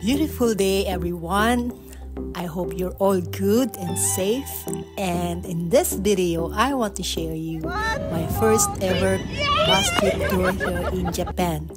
Beautiful day, everyone. I hope you're all good and safe. And in this video, I want to share you my first ever bus trip tour here in Japan.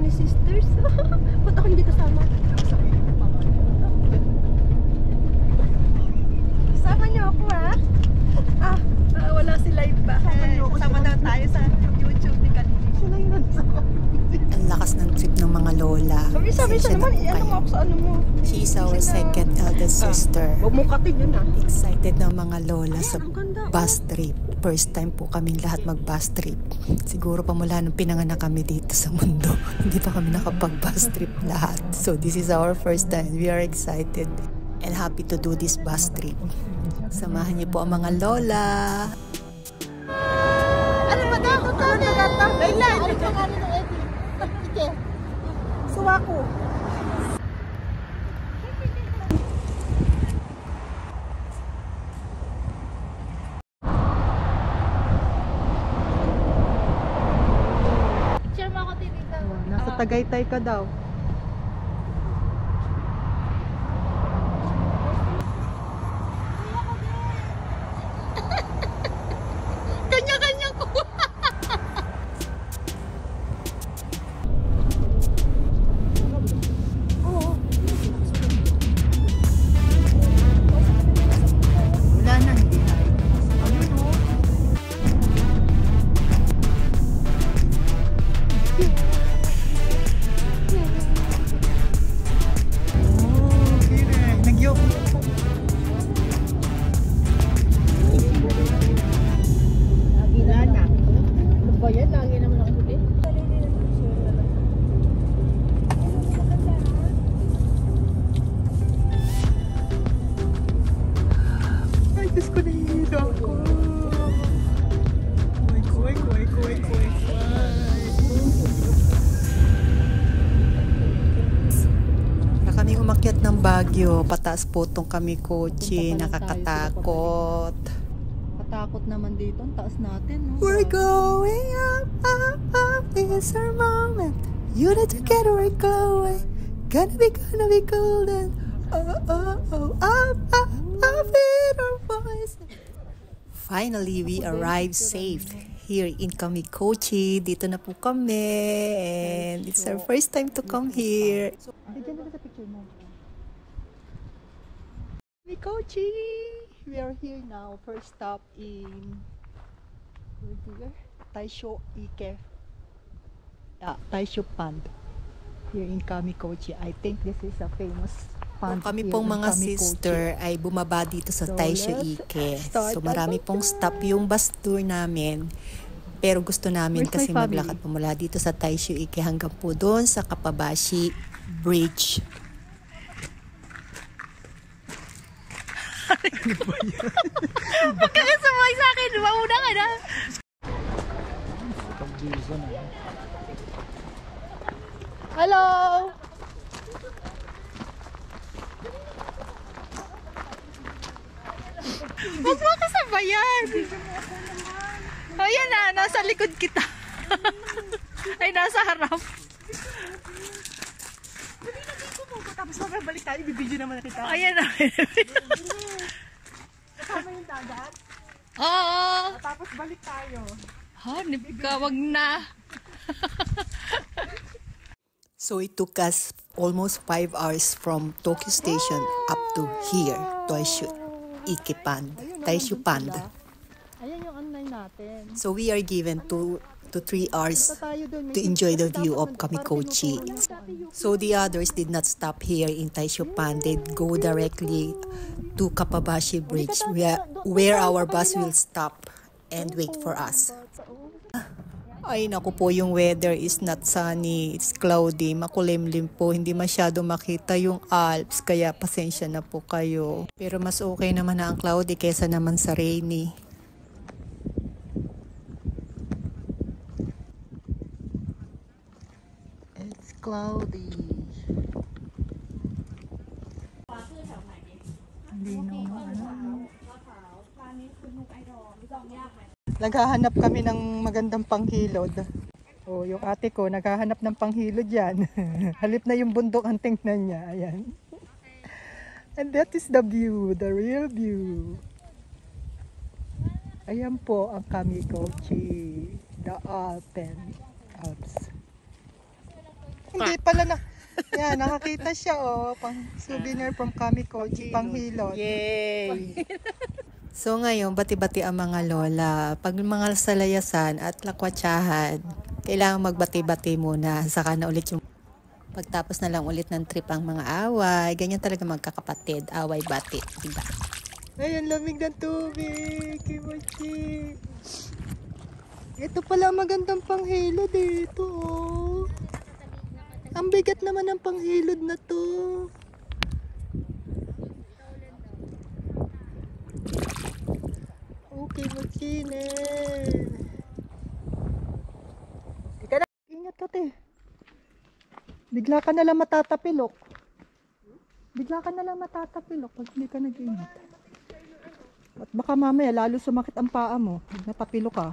Sisters. Ba't ako hindi kasama? Sama niyo ako wala si live ba? Sama na tayo sa YouTube ni Kalini. Siya na yung nandun. Ang lakas ng trip ng mga lola. Sabi naman, ano mo ako sa ano mo? She is our second eldest sister. Huwag mong katin yun Excited ng mga lola sa bus trip. First time po kaming lahat mag-bus trip. Siguro pa mula nung pinanganak kami dito sa mundo, hindi pa kami nakapag-bus trip lahat. So this is our first time. We are excited and happy to do this bus trip. Samahan niyo po ang mga lola. Ano ba daw? Layla! Ano pa nga ng Eddie? Ike. Suwako. Nasa Tagaytay ka daw. Kanya-kanya ko. Wala na, hindi na. Umakyat ng Baguio, pataas po tong Kamikochi, nakakatakot. Katakot naman dito, ang taas natin, no? We're going up, up, up, it's our moment. You need to get away, glowing. Gonna be golden. Oh, oh, oh, up, up, up in our voice. Finally, we arrived safe here in Kamikochi. Dito na po kami, and it's our first time to come here. Bigyan na sa picture mo. Kamikochi! We are here now. First stop in Taisho Ike. Taisho Pond. Here in Kamikochi. I think this is a famous pond. Kami pong mga sister ay bumaba dito sa Taisho Ike. So marami pong stop yung bus tour namin. Pero gusto namin kasi maglakad pa mula dito sa Taisho Ike hanggang po doon sa Kapabashi Bridge. Huwag ka kasabay sa akin, mauna ka na. Hello! Huwag mo kasabayan! Ayan na, nasa likod kita. Ay, nasa harap. Tapos mabalik tayo, bibidyo naman na kita. Ayan na. Kasama yung dagat? Oo. Tapos balik tayo. Hanip ka, wag na. So it took us almost 5 hours from Tokyo Station up to here, Taisho Ike Pond. Taisho Pond. Ayan yung online natin. So we are given 2 to 3 hours to enjoy the view of Kamikochi. So the others did not stop here in Taisho Pond. They go directly to Kapabashi Bridge where our bus will stop and wait for us. Ay naku po, yung weather is not sunny, it's cloudy, makulimlim po, hindi masyado makita yung Alps, kaya pasensya na po kayo. Pero mas okay naman na ang cloudy kesa naman sa rainy. It's cloudy. Hindi naman. Naghahanap kami ng magandang panghilod. Oh, yung ate ko naghahanap ng panghilod yan. Halip na yung bundok ang tingnan niya. Ayan. And that is the view, the real view. Ayan po ang Kamikochi, the Alps. Hindi pala na. Yan, nakakita siya oh, pang souvenir from Kamikochi, panghilod. Yay! So ngayon, bati-bati ang mga lola. Pag mga salayasan at lakwatsahan, kailangan magbati-bati muna. Saka na ulit yung pagtapos na lang ulit ng trip ang mga away. Ganyan talaga magkakapatid. Away-bati. Diba? Ayan, lamig ng tubig. Kimochi. Ito pala magandang panghilod dito. Oh. Ang bigat naman ng panghilod na to. Okay, Mochine. Ika na. Ingat ka, te. Bigla ka nalang matatapilok. Bigla ka nalang matatapilok pag hindi ka nag-ingat. At baka mamaya lalo sumakit ang paa mo. Pag natapilok ka.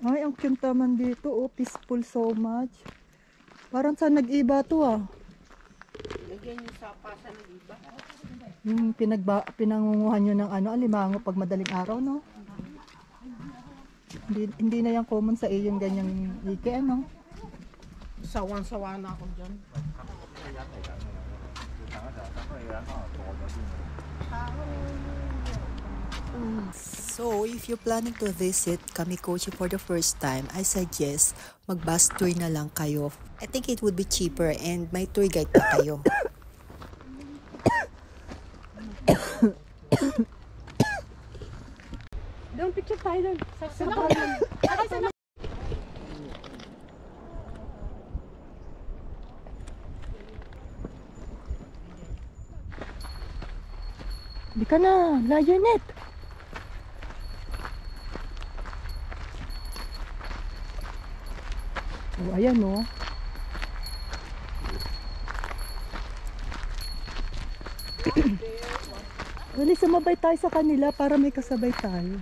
Ay, ang cute naman dito. Oh, peaceful so much. Parang saan nag-iba to ah. Lagyan niyo sa pasa ng iba. Yung pinangunguhan nyo ng alimango pag madaling araw, no? Hindi na yan common sa iyo yung ganyang ike, ano? Sawan-sawa na ako dyan. So, if you're planning to visit Kamikochi for the first time, I suggest mag-bus tour na lang kayo. I think it would be cheaper and may tour guide pa kayo. Doon, picture tayo doon. Di ka na, lioness. Oh, ayan oh. Dali, sumabay tayo sa kanila para may kasabay tayo.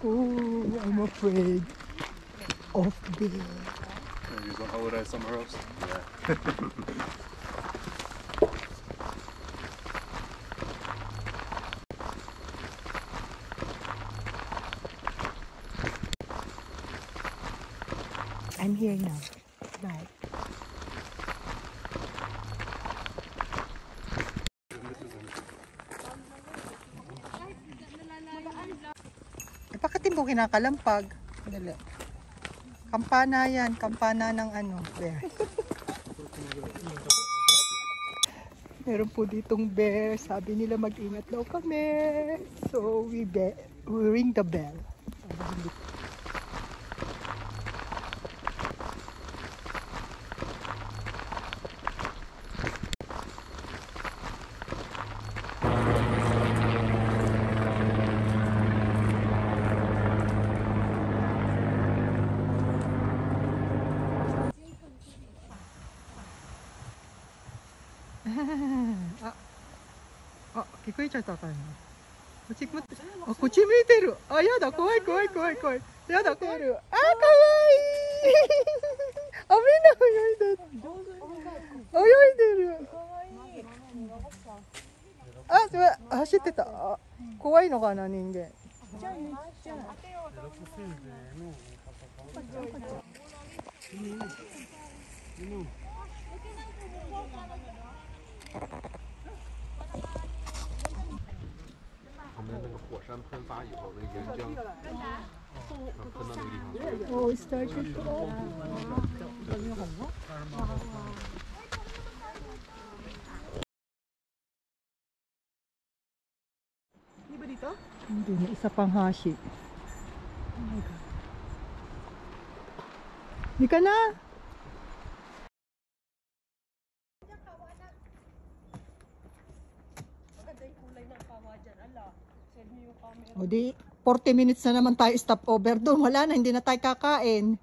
Oh, I'm afraid of bear. You just want holiday somewhere else? Yeah. I'm here now. Bye. Bakit mo kinakalampag? Dali. Kampana yan. Kampana ng bear. Meron po ditong bear. Sabi nila mag-ingat daw kami. So we ring the bell.聞こえちゃったかな。こっち向いてる。あ、やだ、怖い。やだ、怖い。あ、かわいい。あ、みんな泳いでる。あ、すごい、走ってた。あ、怖いのかな、人間。旁边那个火山喷发以后，那个岩浆 Oh, it started to off. Hindi ba dito? Hindi na, isa pang hashi. Oh my God. Hindi ka na! O di, 40 minutes na naman tayo stop over doon. Wala na, hindi na tayo kakain.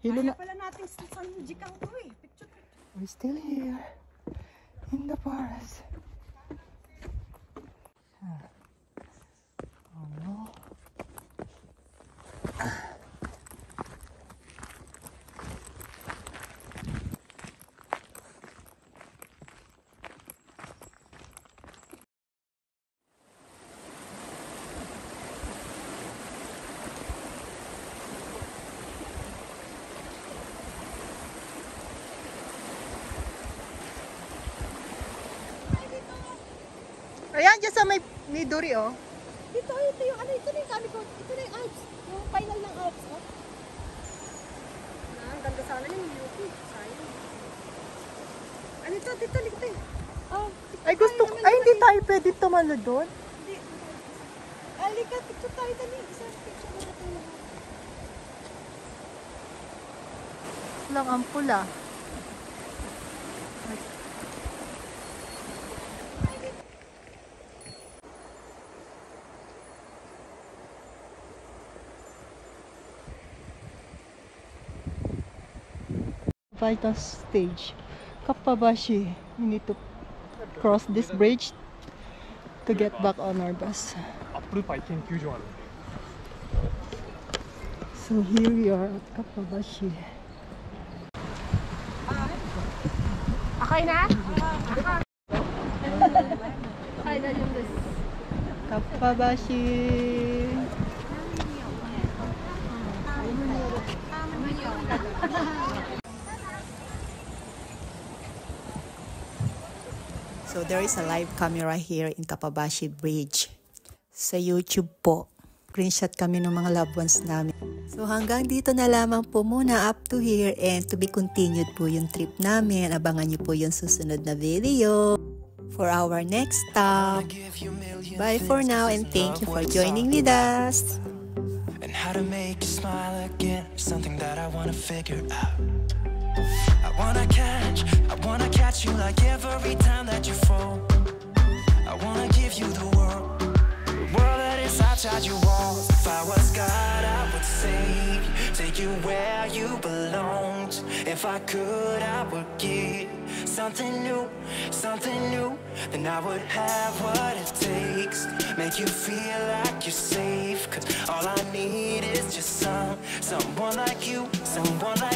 Hilo na. Pala natin sa jikang to eh. Picture. We're still here in the forest. Oh no. Ayan, dyan sa may Midori, oh. Ito yung ano, ito na yung kami ko. Ito na yung Alps. Yung final ng Alps, oh. Ang ganda sana yung UP. Sayang. Ano ito? Dito, dito. Oh, Ay, gusto ko. Ay, hindi tayo pwede tumalo doon. hindi. Alika, picture tayo dali. Isa, picture natin lahat. Lang ang pula. Vital stage. Kappabashi. We need to cross this bridge to get back on our bus. 애플파이研究所 So here we are at Kappabashi. Okay na? Okay na yung bus. Kappabashi. So there is a live camera here in Kappabashi Bridge. Sa YouTube po. Screenshot kami ng mga loved ones namin. So hanggang dito na lamang po muna, up to here, and to be continued po yung trip namin. Abangan niyo po yung susunod na video for our next stop. Bye for now, and thank you for joining with us. And how to make you smile again, something that I wanna figure out. I wanna catch you like every time that you fall. I wanna give you the world that is outside your walls. If I was God, I would save you, take you where you belonged. If I could, I would give something new, then I would have what it takes. Make you feel like you're safe, 'cause all I need is just someone like you, someone like